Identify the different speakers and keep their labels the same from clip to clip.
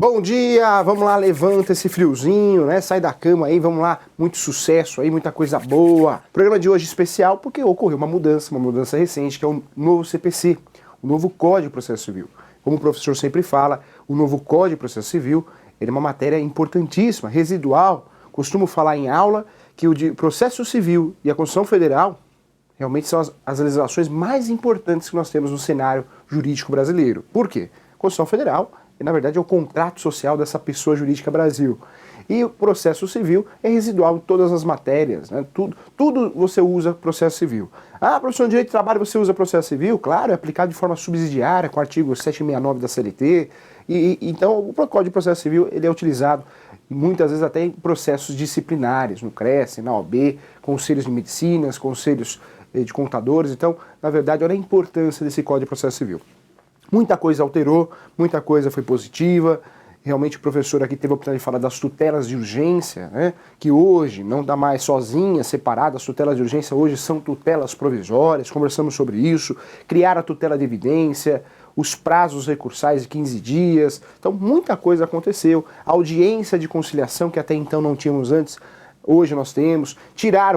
Speaker 1: Bom dia, vamos lá, levanta esse friozinho, né? Sai da cama aí, vamos lá, muito sucesso aí, muita coisa boa. Programa de hoje especial porque ocorreu uma mudança recente, que é o novo CPC, o novo Código de Processo Civil. Como o professor sempre fala, o novo Código de Processo Civil, ele é uma matéria importantíssima, residual. Costumo falar em aula que o de processo civil e a Constituição Federal realmente são as legislações mais importantes que nós temos no cenário jurídico brasileiro. Por quê? A Constituição Federal, na verdade, é o contrato social dessa pessoa jurídica Brasil. E o processo civil é residual em todas as matérias, né? Tudo você usa processo civil. Ah, professor de Direito do Trabalho, você usa processo civil? Claro, é aplicado de forma subsidiária, com o artigo 769 da CLT. Então, o Código de Processo Civil ele é utilizado muitas vezes até em processos disciplinares, no CRECE, na OAB, conselhos de medicinas, conselhos de contadores. Então, na verdade, olha a importância desse Código de Processo Civil. Muita coisa alterou, muita coisa foi positiva. Realmente o professor aqui teve a oportunidade de falar das tutelas de urgência, né? Que hoje não dá mais sozinhas, separadas. As tutelas de urgência hoje são tutelas provisórias, conversamos sobre isso. Criar a tutela de evidência, os prazos recursais de 15 dias. Então muita coisa aconteceu. A audiência de conciliação que até então não tínhamos antes, hoje nós temos.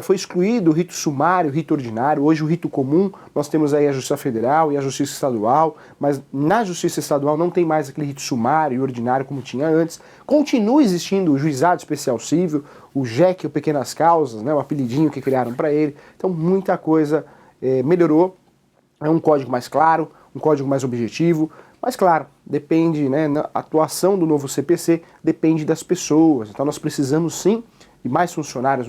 Speaker 1: Foi excluído o rito sumário, o rito ordinário. Hoje o rito comum, nós temos aí a Justiça Federal e a Justiça Estadual, mas na Justiça Estadual não tem mais aquele rito sumário e ordinário como tinha antes. Continua existindo o Juizado Especial Civil, o JEC, o Pequenas Causas, né, o apelidinho que criaram para ele. Então muita coisa melhorou. É um código mais claro, um código mais objetivo, mas claro, depende, né, a atuação do novo CPC depende das pessoas. Então nós precisamos sim e mais funcionários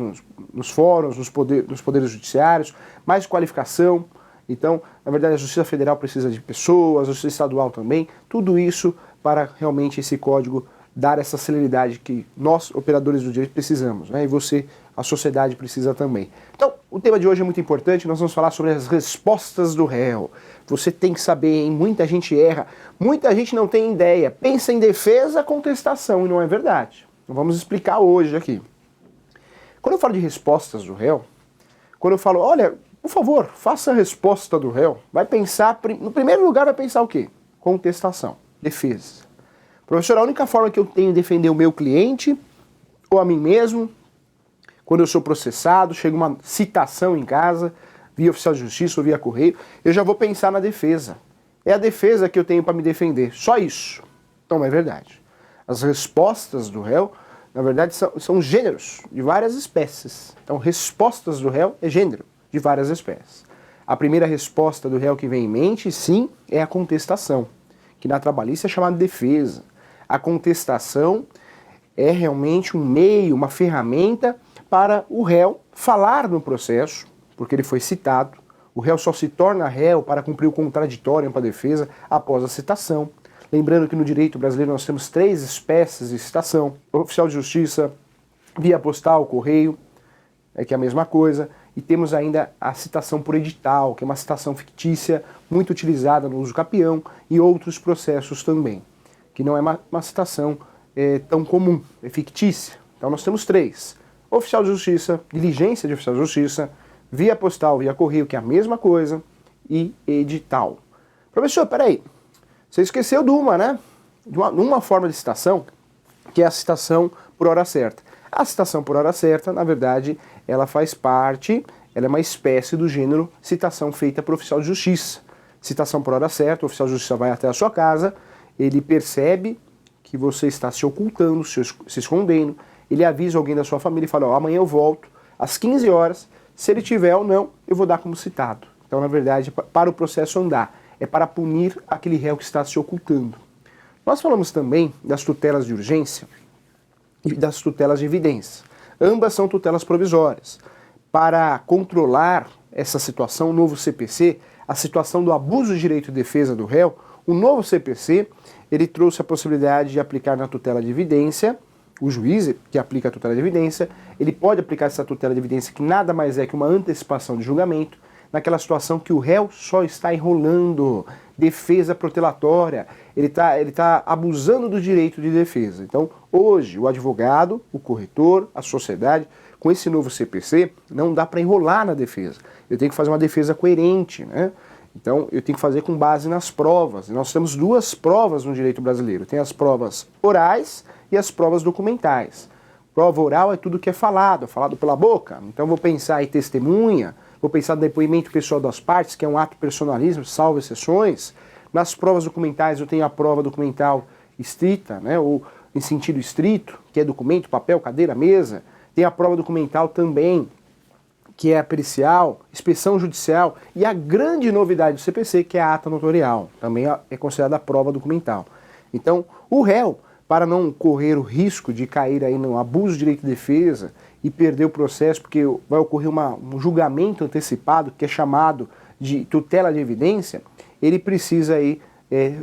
Speaker 1: nos fóruns, nos poderes judiciários, mais qualificação. Então, na verdade, a Justiça Federal precisa de pessoas, a Justiça Estadual também, tudo isso para realmente esse código dar essa celeridade que nós, operadores do direito, precisamos, né? E você, a sociedade, precisa também. Então, o tema de hoje é muito importante, nós vamos falar sobre as respostas do réu. Você tem que saber, hein? Muita gente erra, muita gente não tem ideia, pensa em defesa, contestação, e não é verdade. Então, vamos explicar hoje aqui. Quando eu falo de respostas do réu, quando eu falo, olha, por favor, faça a resposta do réu, vai pensar, no primeiro lugar vai pensar o quê? Contestação, defesa. Professor, a única forma que eu tenho de defender o meu cliente, ou a mim mesmo, quando eu sou processado, chega uma citação em casa, via oficial de justiça ou via correio, eu já vou pensar na defesa. É a defesa que eu tenho para me defender, só isso. Então não é verdade. As respostas do réu, na verdade, são gêneros de várias espécies. Então, respostas do réu é gênero de várias espécies. A primeira resposta do réu que vem em mente, sim, é a contestação, que na trabalhista é chamada de defesa. A contestação é realmente um meio, uma ferramenta para o réu falar no processo, porque ele foi citado. O réu só se torna réu para cumprir o contraditório para a defesa após a citação. Lembrando que no direito brasileiro nós temos 3 espécies de citação: oficial de justiça, via postal, correio, que é a mesma coisa, e temos ainda a citação por edital, que é uma citação fictícia, muito utilizada no uso capião e outros processos também, que não é uma citação tão comum, é fictícia. Então nós temos 3: oficial de justiça, diligência de oficial de justiça, via postal, via correio, que é a mesma coisa, e edital. Professor, peraí. Você esqueceu de uma, né? De uma forma de citação, que é a citação por hora certa. A citação por hora certa, na verdade, ela faz parte, ela é uma espécie do gênero citação feita por oficial de justiça. Citação por hora certa, o oficial de justiça vai até a sua casa, ele percebe que você está se ocultando, se escondendo, ele avisa alguém da sua família e fala, ó, amanhã eu volto às 15 horas, se ele tiver ou não, eu vou dar como citado. Então, na verdade, para o processo andar, é para punir aquele réu que está se ocultando. Nós falamos também das tutelas de urgência e das tutelas de evidência. Ambas são tutelas provisórias. Para controlar essa situação, o novo CPC, a situação do abuso de direito de defesa do réu, o novo CPC, ele trouxe a possibilidade de aplicar na tutela de evidência, o juiz que aplica a tutela de evidência, ele pode aplicar essa tutela de evidência que nada mais é que uma antecipação de julgamento, naquela situação que o réu só está enrolando, defesa protelatória, ele tá abusando do direito de defesa. Então, hoje, o advogado, o corretor, a sociedade, com esse novo CPC, não dá para enrolar na defesa. Eu tenho que fazer uma defesa coerente, né? Então eu tenho que fazer com base nas provas. Nós temos duas provas no direito brasileiro. Tem as provas orais e as provas documentais. Prova oral é tudo que é falado pela boca. Então vou pensar em testemunha, vou pensar no depoimento pessoal das partes, que é um ato personalismo, salvo exceções. Nas provas documentais eu tenho a prova documental estrita, né, ou em sentido estrito, que é documento, papel, cadeira, mesa. Tem a prova documental também, que é a pericial, inspeção judicial, e a grande novidade do CPC, que é a ata notorial, também é considerada a prova documental. Então, o réu, para não correr o risco de cair aí no abuso de direito de defesa e perder o processo, porque vai ocorrer um julgamento antecipado, que é chamado de tutela de evidência, ele precisa aí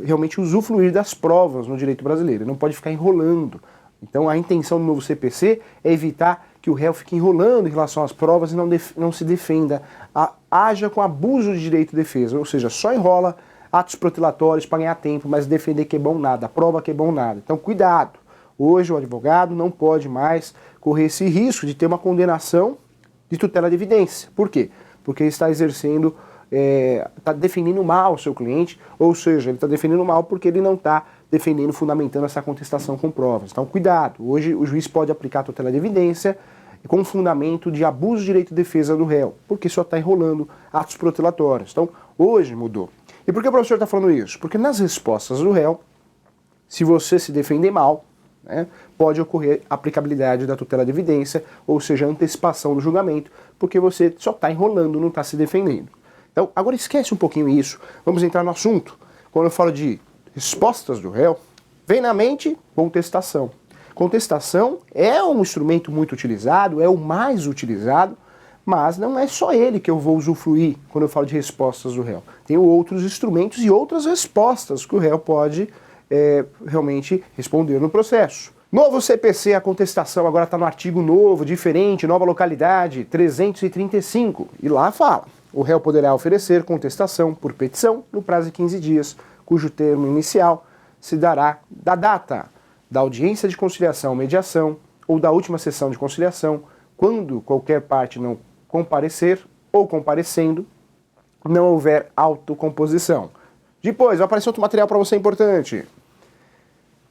Speaker 1: realmente usufruir das provas no direito brasileiro, ele não pode ficar enrolando. Então a intenção do novo CPC é evitar que o réu fique enrolando em relação às provas e não se defenda, haja com abuso de direito de defesa, ou seja, só enrola atos protelatórios para ganhar tempo, mas defender que é bom nada, a prova que é bom nada. Então cuidado, hoje o advogado não pode mais correr esse risco de ter uma condenação de tutela de evidência. Por quê? Porque ele está exercendo, está defendendo mal o seu cliente, ou seja, ele está defendendo mal porque ele não está defendendo, fundamentando essa contestação com provas. Então cuidado, hoje o juiz pode aplicar a tutela de evidência com fundamento de abuso de direito de defesa do réu, porque só está enrolando atos protelatórios. Então hoje mudou. E por que o professor está falando isso? Porque nas respostas do réu, se você se defender mal, né, pode ocorrer aplicabilidade da tutela de evidência, ou seja, antecipação do julgamento, porque você só está enrolando, não está se defendendo. Então, agora esquece um pouquinho isso, vamos entrar no assunto. Quando eu falo de respostas do réu, vem na mente contestação. Contestação é um instrumento muito utilizado, é o mais utilizado, mas não é só ele que eu vou usufruir quando eu falo de respostas do réu. Tem outros instrumentos e outras respostas que o réu pode realmente responder no processo. Novo CPC, a contestação agora está no artigo novo, diferente, nova localidade, 335. E lá fala, o réu poderá oferecer contestação por petição no prazo de 15 dias, cujo termo inicial se dará da data da audiência de conciliação ou mediação ou da última sessão de conciliação, quando qualquer parte não comparecer ou comparecendo, não houver autocomposição. Depois, vai aparecer outro material para você importante.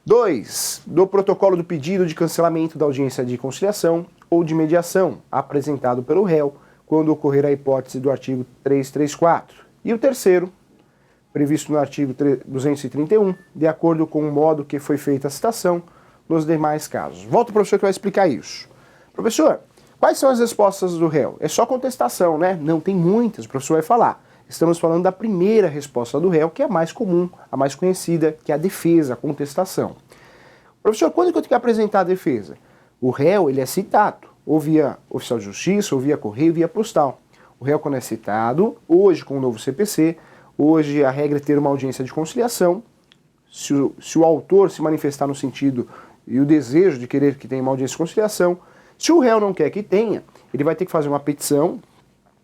Speaker 1: 2. Do protocolo do pedido de cancelamento da audiência de conciliação ou de mediação, apresentado pelo réu, quando ocorrer a hipótese do artigo 334. E o terceiro, previsto no artigo 231, de acordo com o modo que foi feita a citação nos demais casos. Volta o professor que vai explicar isso. Professor, quais são as respostas do réu? É só contestação, né? Não, tem muitas, o professor vai falar. Estamos falando da primeira resposta do réu, que é a mais comum, a mais conhecida, que é a defesa, a contestação. Professor, quando que eu tenho que apresentar a defesa? O réu, ele é citado, ou via oficial de justiça, ou via correio, via postal. O réu, quando é citado, hoje com o novo CPC, hoje a regra é ter uma audiência de conciliação. Se o autor se manifestar no sentido e o desejo de querer que tenha uma audiência de conciliação, se o réu não quer que tenha, ele vai ter que fazer uma petição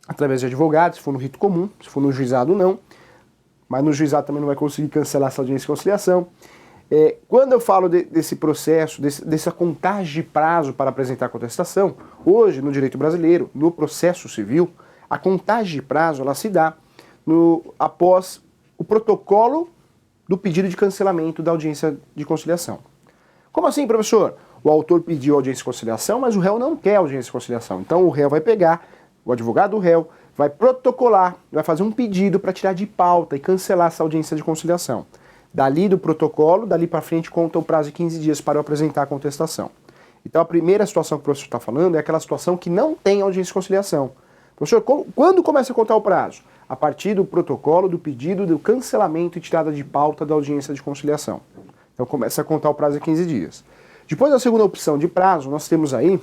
Speaker 1: através de advogado, se for no rito comum, se for no juizado não, mas no juizado também não vai conseguir cancelar essa audiência de conciliação. Quando eu falo desse processo, dessa contagem de prazo para apresentar a contestação, hoje no direito brasileiro, no processo civil, a contagem de prazo ela se dá após o protocolo do pedido de cancelamento da audiência de conciliação. Como assim, professor? O autor pediu audiência de conciliação, mas o réu não quer audiência de conciliação. Então o réu vai pegar, o advogado do réu vai protocolar, vai fazer um pedido para tirar de pauta e cancelar essa audiência de conciliação. Dali do protocolo, dali para frente conta o prazo de 15 dias para eu apresentar a contestação. Então a primeira situação que o professor está falando é aquela situação que não tem audiência de conciliação. Professor, quando começa a contar o prazo? A partir do protocolo do pedido do cancelamento e tirada de pauta da audiência de conciliação. Então começa a contar o prazo de 15 dias. Depois da segunda opção de prazo, nós temos aí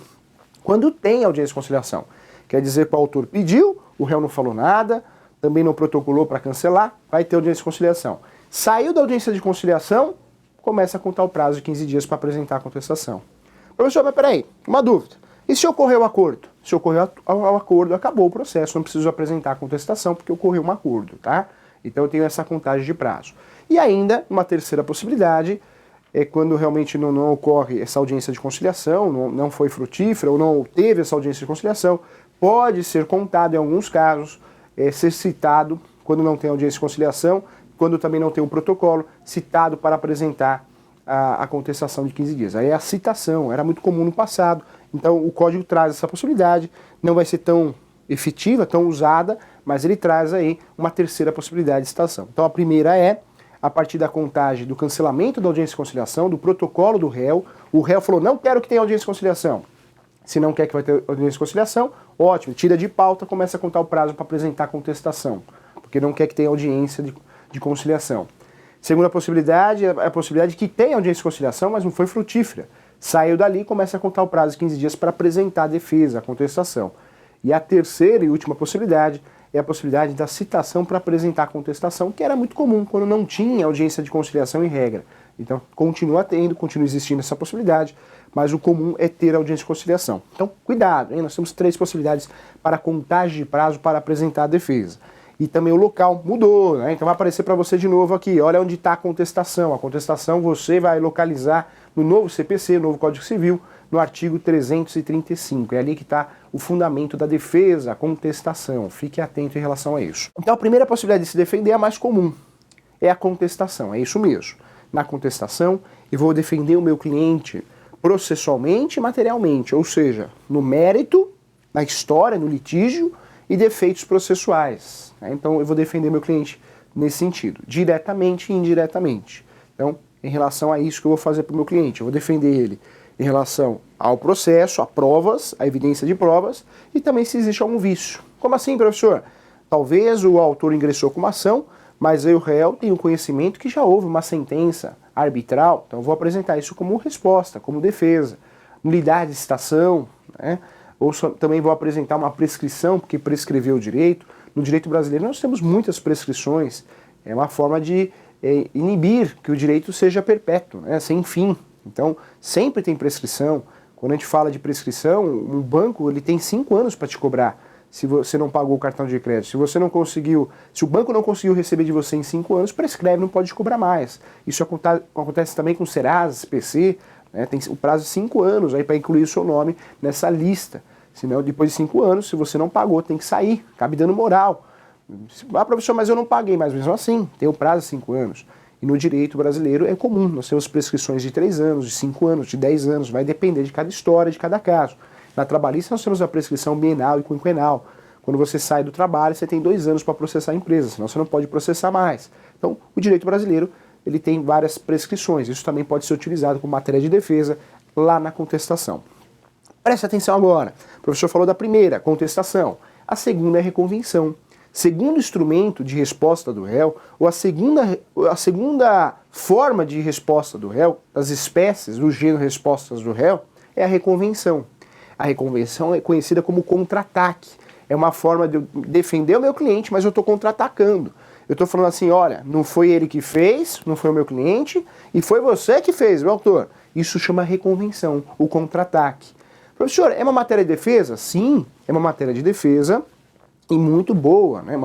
Speaker 1: quando tem audiência de conciliação. Quer dizer que o autor pediu, o réu não falou nada, também não protocolou para cancelar, vai ter audiência de conciliação. Saiu da audiência de conciliação, começa a contar o prazo de 15 dias para apresentar a contestação. Professor, mas peraí, uma dúvida. E se ocorreu o acordo? Se ocorreu o acordo, acabou o processo, não preciso apresentar a contestação porque ocorreu um acordo, tá? Então eu tenho essa contagem de prazo. E ainda, uma terceira possibilidade, é quando realmente não ocorre essa audiência de conciliação, não foi frutífera ou não teve essa audiência de conciliação, pode ser contado em alguns casos, ser citado quando não tem audiência de conciliação, quando também não tem o protocolo citado para apresentar a contestação de 15 dias. Aí é a citação, era muito comum no passado, então o código traz essa possibilidade, não vai ser tão efetiva, tão usada, mas ele traz aí uma terceira possibilidade de citação. Então a primeira é, a partir da contagem do cancelamento da audiência de conciliação, do protocolo do réu, o réu falou, não quero que tenha audiência de conciliação. Se não quer que vai ter audiência de conciliação, ótimo, tira de pauta, começa a contar o prazo para apresentar a contestação, porque não quer que tenha audiência de conciliação. Segunda possibilidade é a possibilidade de que tenha audiência de conciliação, mas não foi frutífera. Saiu dali e começa a contar o prazo de 15 dias para apresentar a defesa, a contestação. E a terceira e última possibilidade é a possibilidade da citação para apresentar a contestação, que era muito comum quando não tinha audiência de conciliação em regra. Então, continua tendo, continua existindo essa possibilidade, mas o comum é ter audiência de conciliação. Então, cuidado, hein? Nós temos 3 possibilidades para contagem de prazo para apresentar a defesa. E também o local mudou, né? Então vai aparecer para você de novo aqui, olha onde está a contestação. A contestação você vai localizar no novo CPC, novo Código Civil, no artigo 335. É ali que está o fundamento da defesa, a contestação. Fique atento em relação a isso. Então a primeira possibilidade de se defender é a mais comum, é a contestação, é isso mesmo. Na contestação, eu vou defender o meu cliente processualmente e materialmente, ou seja, no mérito, na história, no litígio e defeitos processuais. Então eu vou defender meu cliente nesse sentido, diretamente e indiretamente. Então, em relação a isso que eu vou fazer para o meu cliente, eu vou defender ele em relação ao processo, a provas, a evidência de provas e também se existe algum vício. Como assim, professor? Talvez o autor ingressou com uma ação, mas eu, réu, tenho conhecimento que já houve uma sentença arbitral, então eu vou apresentar isso como resposta, como defesa. Nulidade de citação, né? Ou também vou apresentar uma prescrição, porque prescreveu o direito. No direito brasileiro nós temos muitas prescrições, é uma forma de inibir que o direito seja perpétuo, né? Sem fim. Então, sempre tem prescrição. Quando a gente fala de prescrição, um banco ele tem 5 anos para te cobrar se você não pagou o cartão de crédito. Se você não conseguiu, se o banco não conseguiu receber de você em 5 anos, prescreve, não pode te cobrar mais. Isso acontece também com Serasa, SPC, né? Tem o prazo de 5 anos aí para incluir o seu nome nessa lista. Senão, depois de 5 anos, se você não pagou, tem que sair. Cabe dano moral. Ah, professor, mas eu não paguei, mas mesmo assim, tem o prazo de 5 anos. E no direito brasileiro é comum, nós temos prescrições de 3 anos, de 5 anos, de 10 anos, vai depender de cada história, de cada caso. Na trabalhista nós temos a prescrição bienal e quinquenal. Quando você sai do trabalho, você tem 2 anos para processar a empresa, senão você não pode processar mais. Então, o direito brasileiro ele tem várias prescrições, isso também pode ser utilizado como matéria de defesa lá na contestação. Preste atenção agora, o professor falou da primeira, contestação. A segunda é reconvenção. Segundo instrumento de resposta do réu, ou a segunda forma de resposta do réu, das espécies do gênero respostas do réu, é a reconvenção. A reconvenção é conhecida como contra-ataque. É uma forma de eu defender o meu cliente, mas eu estou contra-atacando. Eu estou falando assim, olha, não foi ele que fez, não foi o meu cliente, e foi você que fez, meu autor. Isso chama reconvenção, o contra-ataque. Professor, é uma matéria de defesa? Sim, é uma matéria de defesa, e muito boa, né?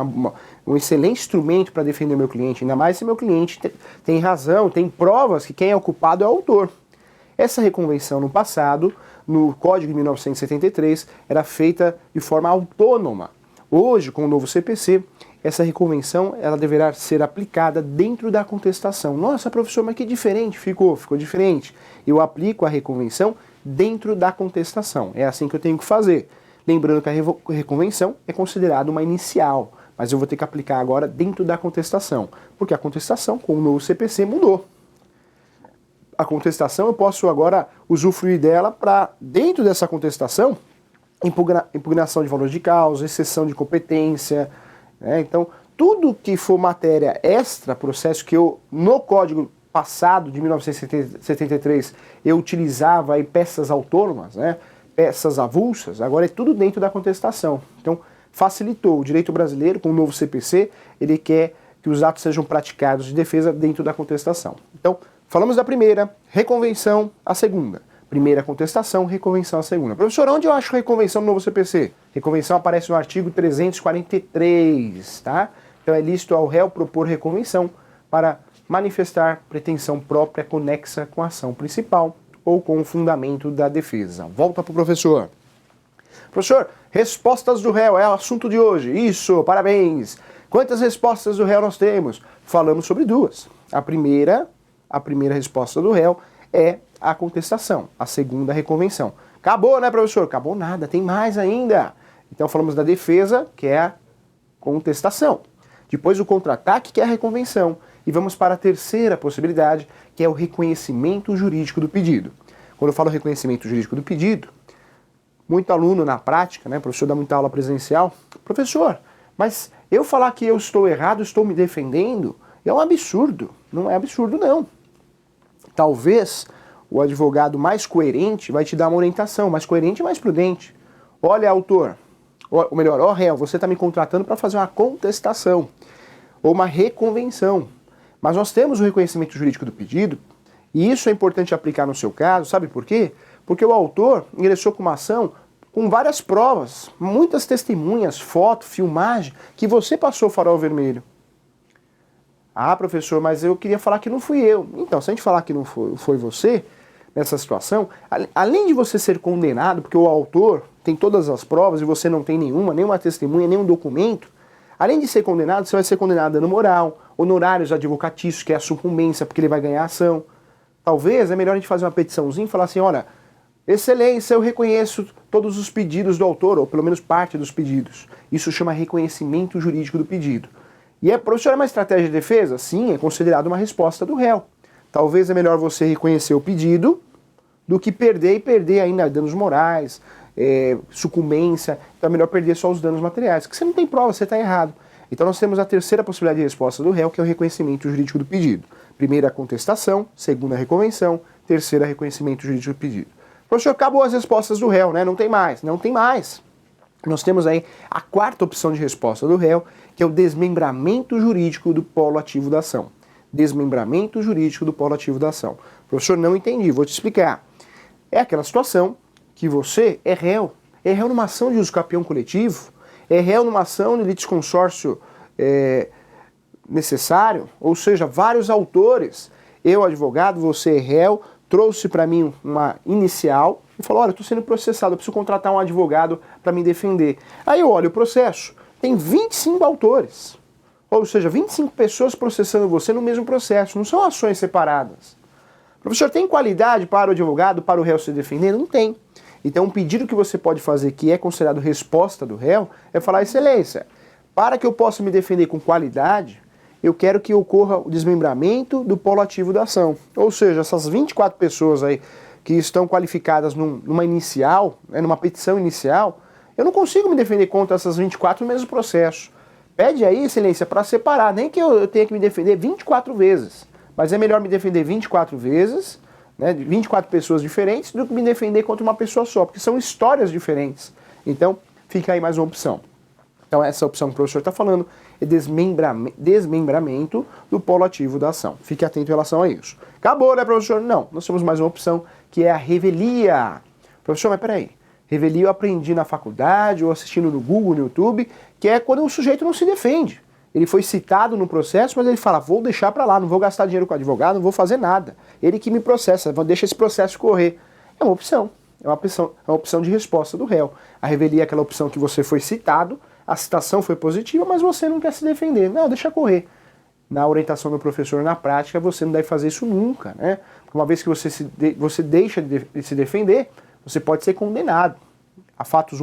Speaker 1: Um excelente instrumento para defender meu cliente, ainda mais se meu cliente tem razão, tem provas que quem é o culpado é o autor. Essa reconvenção no passado, no Código de 1973, era feita de forma autônoma. Hoje, com o novo CPC, essa reconvenção ela deverá ser aplicada dentro da contestação. Nossa, professor, mas que diferente ficou diferente. Eu aplico a reconvenção dentro da contestação. É assim que eu tenho que fazer. Lembrando que a reconvenção é considerada uma inicial, mas eu vou ter que aplicar agora dentro da contestação, porque a contestação, com o novo CPC, mudou. A contestação, eu posso agora usufruir dela para, dentro dessa contestação, impugnação de valor de causa, exceção de competência, né? Então, tudo que for matéria extra, processo que eu, no Código passado, de 1973, eu utilizava em peças autônomas, né? Peças avulsas, agora é tudo dentro da contestação. Então, facilitou. O direito brasileiro, com o novo CPC, ele quer que os atos sejam praticados de defesa dentro da contestação. Então, falamos da primeira, reconvenção, a segunda. Primeira contestação, reconvenção a segunda. Professor, onde eu acho reconvenção no novo CPC? Reconvenção aparece no artigo 343, tá? Então é lícito ao réu propor reconvenção para manifestar pretensão própria conexa com a ação principal ou com o fundamento da defesa. Volta para o professor. Professor, respostas do réu é o assunto de hoje. Isso, parabéns. Quantas respostas do réu nós temos? Falamos sobre duas. A primeira resposta do réu é a contestação, a segunda, a reconvenção. Acabou, né, professor? Acabou nada, tem mais ainda. Então falamos da defesa, que é a contestação. Depois o contra-ataque, que é a reconvenção. E vamos para a terceira possibilidade, que é o reconhecimento jurídico do pedido. Quando eu falo reconhecimento jurídico do pedido, muito aluno na prática, né, o professor dá muita aula presencial, professor, mas eu falar que eu estou errado, estou me defendendo, é um absurdo. Não é absurdo, não. Talvez o advogado mais coerente vai te dar uma orientação, mais coerente e mais prudente. Olha, autor, ou melhor, ó réu, você está me contratando para fazer uma contestação ou uma reconvenção. Mas nós temos o reconhecimento jurídico do pedido e isso é importante aplicar no seu caso, sabe por quê? Porque o autor ingressou com uma ação com várias provas, muitas testemunhas, foto, filmagem, que você passou o farol vermelho. Ah, professor, mas eu queria falar que não fui eu. Então, se a gente falar que não foi você, nessa situação, além de você ser condenado, porque o autor tem todas as provas e você não tem nenhuma testemunha, nenhum documento, além de ser condenado, você vai ser condenado a dano moral, honorários advocatícios, que é a sucumbência, porque ele vai ganhar ação. Talvez é melhor a gente fazer uma petiçãozinha e falar assim, olha, excelência, eu reconheço todos os pedidos do autor, ou pelo menos parte dos pedidos. Isso chama reconhecimento jurídico do pedido. E professor, é uma estratégia de defesa? Sim, é considerado uma resposta do réu. Talvez é melhor você reconhecer o pedido do que perder ainda danos morais, sucumbência. Então é melhor perder só os danos materiais, porque você não tem prova, você está errado. Então nós temos a terceira possibilidade de resposta do réu, que é o reconhecimento jurídico do pedido. Primeira, a contestação. Segunda, a reconvenção. Terceira, reconhecimento jurídico do pedido. Professor, acabou as respostas do réu, né? Não tem mais. Não tem mais. Nós temos aí a quarta opção de resposta do réu, que é o desmembramento jurídico do polo ativo da ação. Desmembramento jurídico do polo ativo da ação. Professor, não entendi, vou te explicar. É aquela situação que você é réu numa ação de uso capião coletivo, é réu numa ação de litisconsórcio necessário, ou seja, vários autores. Eu, advogado, você é réu, trouxe para mim uma inicial e falou, olha, eu estou sendo processado, eu preciso contratar um advogado para me defender. Aí eu olho o processo, tem 25 autores, ou seja, 25 pessoas processando você no mesmo processo, não são ações separadas. Professor, tem qualidade para o advogado, para o réu se defender? Não tem. Então, um pedido que você pode fazer, que é considerado resposta do réu, é falar, excelência, para que eu possa me defender com qualidade, eu quero que ocorra o desmembramento do polo ativo da ação. Ou seja, essas 24 pessoas aí que estão qualificadas numa inicial, numa petição inicial, eu não consigo me defender contra essas 24 no mesmo processo. Pede aí, excelência, para separar, nem que eu tenha que me defender 24 vezes, mas é melhor me defender 24 vezes, né, de 24 pessoas diferentes, do que me defender contra uma pessoa só, porque são histórias diferentes. Então, fica aí mais uma opção. Então, essa opção que o professor está falando é desmembramento do polo ativo da ação. Fique atento em relação a isso. Acabou, né, professor? Não, nós temos mais uma opção, que é a revelia. Professor, mas peraí. Revelia eu aprendi na faculdade ou assistindo no Google, no YouTube, que é quando o sujeito não se defende. Ele foi citado no processo, mas ele fala, vou deixar para lá, não vou gastar dinheiro com advogado, não vou fazer nada. Ele que me processa, deixa esse processo correr. É uma opção. É uma opção de resposta do réu. A revelia é aquela opção que você foi citado, a citação foi positiva, mas você não quer se defender. Não, deixa correr. Na orientação do professor, na prática, você não deve fazer isso nunca, né? Porque uma vez que você deixa de se defender, você pode ser condenado a fatos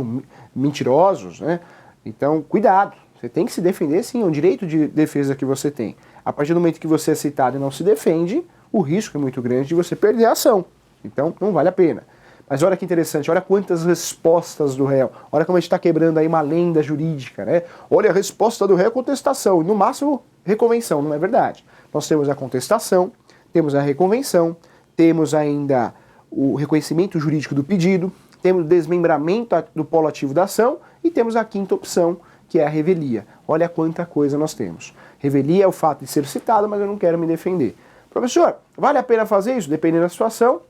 Speaker 1: mentirosos, né? Então, cuidado. Você tem que se defender, sim, é um direito de defesa que você tem. A partir do momento que você é citado e não se defende, o risco é muito grande de você perder a ação. Então, não vale a pena. Mas olha que interessante, olha quantas respostas do réu. Olha como a gente está quebrando aí uma lenda jurídica, né? Olha, a resposta do réu é contestação, e no máximo reconvenção, não é verdade? Nós temos a contestação, temos a reconvenção, temos ainda o reconhecimento jurídico do pedido, temos o desmembramento do polo ativo da ação e temos a quinta opção, que é a revelia. Olha quanta coisa nós temos. Revelia é o fato de ser citado, mas eu não quero me defender. Professor, vale a pena fazer isso? Dependendo da situação,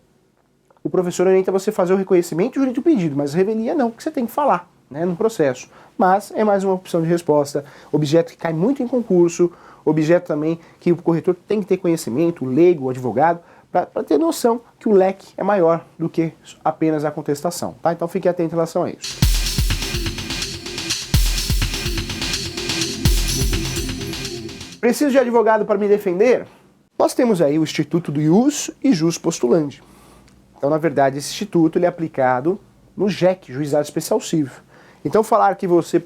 Speaker 1: o professor orienta você fazer o reconhecimento jurídico do pedido, mas revelia não, porque você tem que falar, né, no processo. Mas é mais uma opção de resposta, objeto que cai muito em concurso, objeto também que o corretor tem que ter conhecimento, o leigo, o advogado, para ter noção que o leque é maior do que apenas a contestação, tá? Então fique atento em relação a isso. Preciso de advogado para me defender? Nós temos aí o Instituto do Ius e Jus Postulandi. Então, na verdade, esse instituto ele é aplicado no JEC, Juizado Especial Civil. Então, falar que você,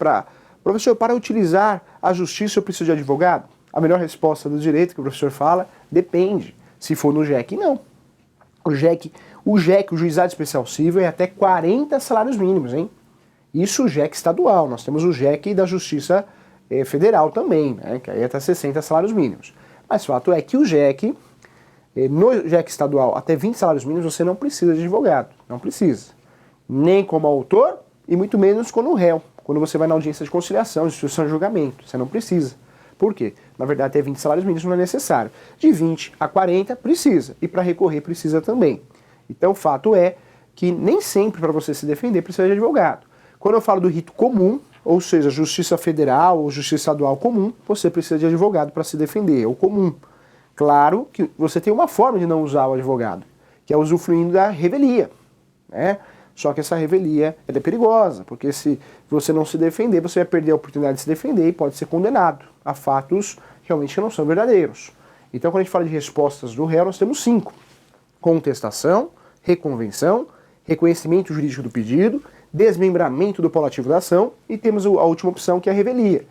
Speaker 1: professor, para utilizar a justiça eu preciso de advogado? A melhor resposta do direito que o professor fala, depende. Se for no JEC, não. O JEC, o Juizado Especial Civil, é até 40 salários mínimos, hein? Isso o JEC estadual. Nós temos o JEC da Justiça Federal também, né? Que aí é até 60 salários mínimos. Mas o fato é que o JEC, no JEC estadual, até 20 salários mínimos, você não precisa de advogado. Não precisa. Nem como autor e muito menos como réu. Quando você vai na audiência de conciliação, de instrução de julgamento. Você não precisa. Por quê? Na verdade, até 20 salários mínimos não é necessário. De 20 a 40, precisa. E para recorrer, precisa também. Então, o fato é que nem sempre para você se defender precisa de advogado. Quando eu falo do rito comum, ou seja, justiça federal ou justiça estadual comum, você precisa de advogado para se defender, é o comum. Claro que você tem uma forma de não usar o advogado, que é usufruindo da revelia, né? Só que essa revelia é perigosa, porque se você não se defender, você vai perder a oportunidade de se defender e pode ser condenado a fatos realmente que não são verdadeiros. Então, quando a gente fala de respostas do réu, nós temos 5. Contestação, reconvenção, reconhecimento jurídico do pedido, desmembramento do polo ativo da ação e temos a última opção, que é a revelia.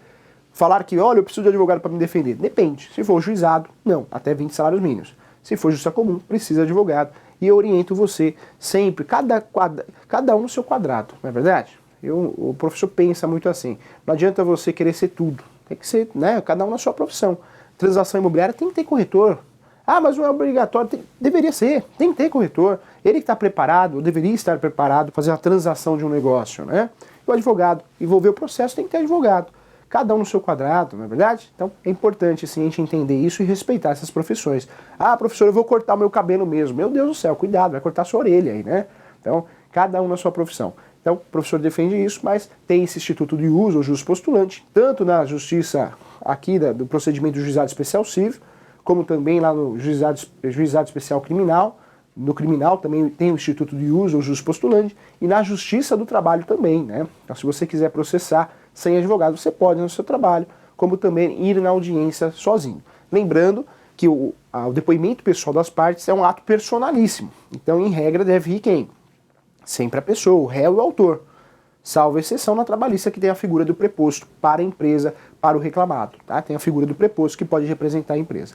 Speaker 1: Falar que, olha, eu preciso de advogado para me defender. Depende. Se for juizado, não, até 20 salários mínimos. Se for justiça comum, precisa de advogado. E eu oriento você sempre, cada um no seu quadrado, não é verdade? O professor pensa muito assim. Não adianta você querer ser tudo. Tem que ser, né, cada um na sua profissão. Transação imobiliária tem que ter corretor. Ah, mas não é obrigatório. Deveria ser, tem que ter corretor. Ele que está preparado, ou deveria estar preparado para fazer a transação de um negócio, né? E o advogado, envolver o processo, tem que ter advogado. Cada um no seu quadrado, não é verdade? Então é importante assim, a gente entender isso e respeitar essas profissões. Ah, professor, eu vou cortar o meu cabelo mesmo. Meu Deus do céu, cuidado, vai cortar a sua orelha aí, né? Então, cada um na sua profissão. Então, o professor defende isso, mas tem esse instituto de uso, ou jus postulante, tanto na justiça aqui do procedimento do juizado especial civil, como também lá no juizado especial criminal. No criminal também tem o instituto de uso, ou jus postulante, e na justiça do trabalho também, né? Então, se você quiser processar sem advogado, você pode no seu trabalho, como também ir na audiência sozinho. Lembrando que o depoimento pessoal das partes é um ato personalíssimo. Então, em regra, deve ir quem? Sempre a pessoa, o réu e o autor. Salvo exceção na trabalhista, que tem a figura do preposto para a empresa, para o reclamado. Tá? Tem a figura do preposto que pode representar a empresa.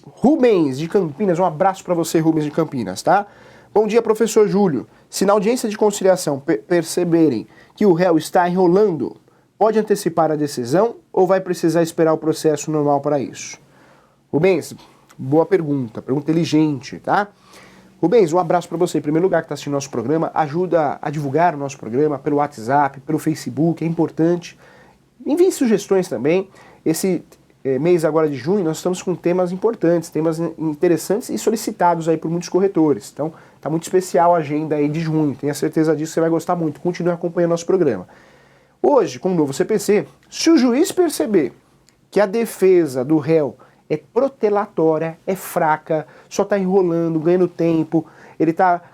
Speaker 1: Rubens de Campinas, um abraço para você, Rubens de Campinas, tá? Bom dia, professor Júlio. Se na audiência de conciliação perceberem que o réu está enrolando, pode antecipar a decisão ou vai precisar esperar o processo normal para isso? Rubens, boa pergunta inteligente, tá? Rubens, um abraço para você. Em primeiro lugar, que está assistindo nosso programa, ajuda a divulgar o nosso programa pelo WhatsApp, pelo Facebook, é importante. Envie sugestões também. Esse mês agora de junho, nós estamos com temas importantes, temas interessantes e solicitados aí por muitos corretores. Então, tá muito especial a agenda aí de junho. Tenha certeza disso, você vai gostar muito. Continue acompanhando nosso programa. Hoje, com o novo CPC, se o juiz perceber que a defesa do réu é protelatória, é fraca, só está enrolando, ganhando tempo,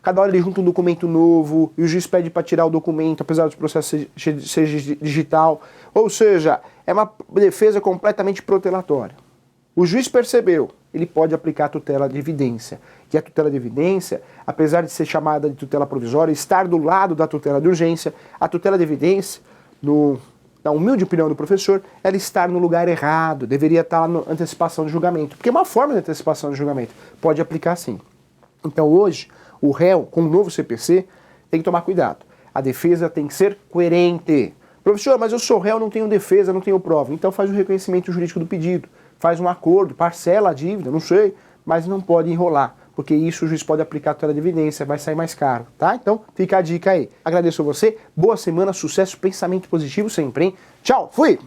Speaker 1: cada hora ele junta um documento novo e o juiz pede para tirar o documento, apesar do processo ser digital, ou seja, é uma defesa completamente protelatória. O juiz percebeu, ele pode aplicar a tutela de evidência. E a tutela de evidência, apesar de ser chamada de tutela provisória, estar do lado da tutela de urgência, a tutela de evidência, na humilde opinião do professor, ela está no lugar errado, deveria estar na antecipação de julgamento, porque é uma forma de antecipação de julgamento, pode aplicar sim. Então hoje, o réu, com o novo CPC, tem que tomar cuidado. A defesa tem que ser coerente. Professor, mas eu sou réu, não tenho defesa, não tenho prova. Então faz o reconhecimento jurídico do pedido, faz um acordo, parcela a dívida, não sei, mas não pode enrolar, porque isso o juiz pode aplicar a tutela de evidência, vai sair mais caro, tá? Então fica a dica aí. Agradeço a você, boa semana, sucesso, pensamento positivo sempre, hein? Tchau, fui!